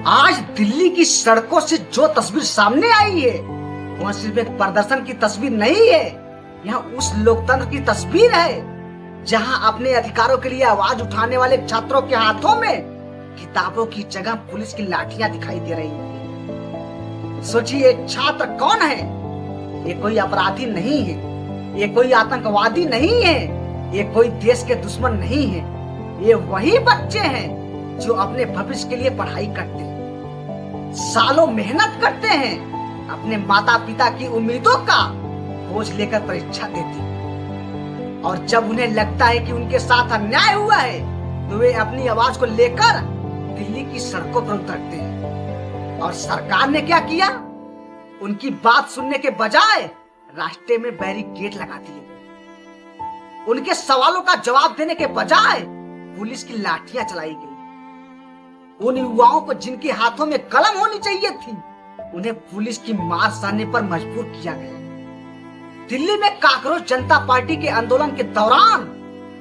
आज दिल्ली की सड़कों से जो तस्वीर सामने आई है वह सिर्फ एक प्रदर्शन की तस्वीर नहीं है। यह उस लोकतंत्र की तस्वीर है जहां अपने अधिकारों के लिए आवाज उठाने वाले छात्रों के हाथों में किताबों की जगह पुलिस की लाठियां दिखाई दे रही हैं। सोचिए, छात्र कौन है? ये कोई अपराधी नहीं है, ये कोई आतंकवादी नहीं है, ये कोई देश के दुश्मन नहीं है। ये वही बच्चे हैं जो अपने भविष्य के लिए पढ़ाई करते हैं, सालों मेहनत करते हैं, अपने माता पिता की उम्मीदों का बोझ लेकर परीक्षा देते हैं। और जब उन्हें लगता है कि उनके साथ अन्याय हुआ है तो वे अपनी आवाज को लेकर दिल्ली की सड़कों पर उतरते हैं। और सरकार ने क्या किया? उनकी बात सुनने के बजाय रास्ते में बैरिकेड लगा दिए। उनके सवालों का जवाब देने के बजाय पुलिस की लाठियां चलाई गई। उन युवाओं को जिनके हाथों में कलम होनी चाहिए थी, उन्हें पुलिस की मार सहने पर मजबूर किया गया। दिल्ली में काकरोच जनता पार्टी के आंदोलन के दौरान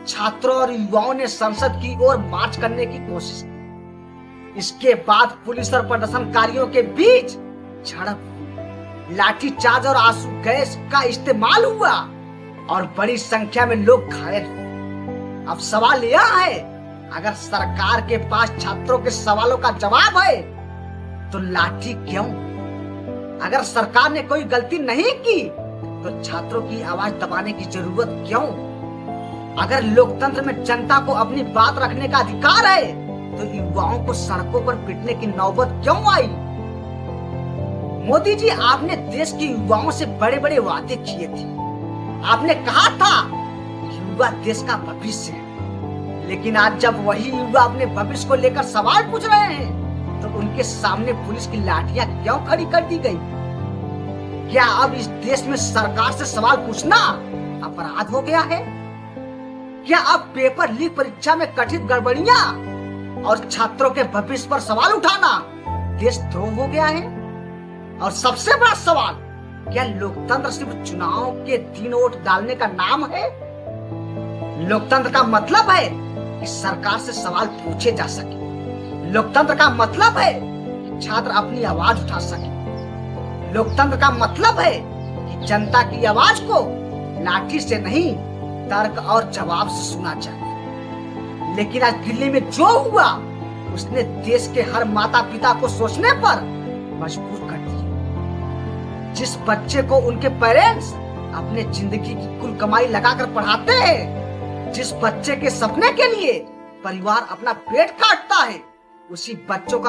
छात्रों और युवाओं ने संसद की ओर मार्च करने की कोशिश की। इसके बाद पुलिस और प्रदर्शनकारियों के बीच झड़प हुई, लाठीचार्ज और आंसू गैस का इस्तेमाल हुआ और बड़ी संख्या में लोग घायल हुए। अब सवाल यह है, अगर सरकार के पास छात्रों के सवालों का जवाब है तो लाठी क्यों? अगर सरकार ने कोई गलती नहीं की तो छात्रों की आवाज दबाने की जरूरत क्यों? अगर लोकतंत्र में जनता को अपनी बात रखने का अधिकार है तो युवाओं को सड़कों पर पिटने की नौबत क्यों आई? मोदी जी, आपने देश के युवाओं से बड़े बड़े वादे किए थे। आपने कहा था युवा देश का भविष्य है, लेकिन आज जब वही युवा अपने भविष्य को लेकर सवाल पूछ रहे हैं तो उनके सामने पुलिस की लाठियां क्यों खड़ी कर दी गई? क्या अब इस देश में सरकार से सवाल पूछना अपराध हो गया है? क्या अब पेपर लीक परीक्षा में कथित गड़बड़ियां और छात्रों के भविष्य पर सवाल उठाना देशद्रोह हो गया है? और सबसे बड़ा सवाल, क्या लोकतंत्र सिर्फ चुनाव के दिन वोट डालने का नाम है? लोकतंत्र का मतलब है कि सरकार से सवाल पूछे जा सके। लोकतंत्र का मतलब है कि छात्र अपनी आवाज उठा सके। लोकतंत्र का मतलब है कि जनता की आवाज को लाठी से नहीं, तर्क और जवाब से सुना चाहिए। लेकिन आज दिल्ली में जो हुआ उसने देश के हर माता पिता को सोचने पर मजबूर कर दिया। जिस बच्चे को उनके पेरेंट्स अपने जिंदगी की कुल कमाई लगाकर पढ़ाते हैं, जिस बच्चे के सपने के लिए परिवार अपना पेट काटता है, उसी बच्चों का